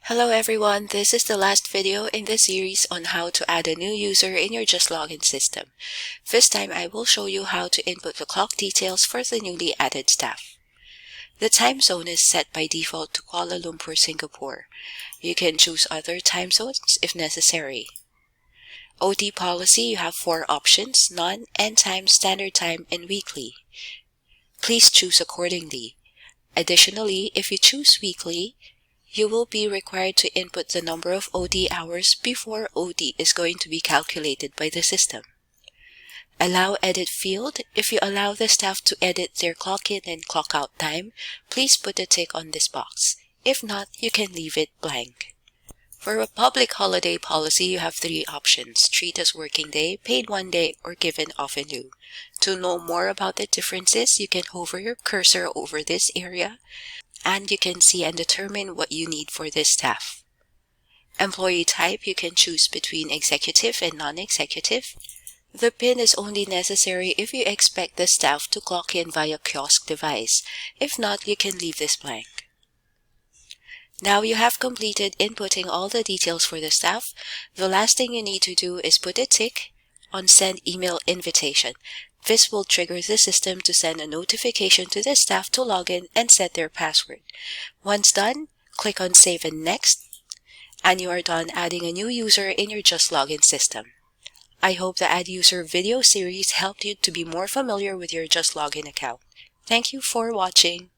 Hello everyone, this is the last video in this series on how to add a new user in your JustLogin system. This time I will show you how to input the clock details for the newly added staff. The time zone is set by default to Kuala Lumpur, Singapore. You can choose other time zones if necessary. OT policy, you have 4 options: none, end time, standard time, and weekly. Please choose accordingly. Additionally, if you choose weekly, you will be required to input the number of OT hours before OT is going to be calculated by the system. Allow edit field. If you allow the staff to edit their clock in and clock out time, please put a tick on this box. If not, you can leave it blank. For a public holiday policy, you have 3 options: treat as working day, paid 1 day, or given off in lieu. To know more about the differences, you can hover your cursor over this area and you can see and determine what you need for this staff. Employee type, you can choose between executive and non-executive. The PIN is only necessary if you expect the staff to clock in via kiosk device. If not, you can leave this blank. Now you have completed inputting all the details for the staff. The last thing you need to do is put a tick on Send Email Invitation. This will trigger the system to send a notification to the staff to log in and set their password. Once done, click on Save and Next, and you are done adding a new user in your JustLogin system. I hope the Add User video series helped you to be more familiar with your JustLogin account. Thank you for watching.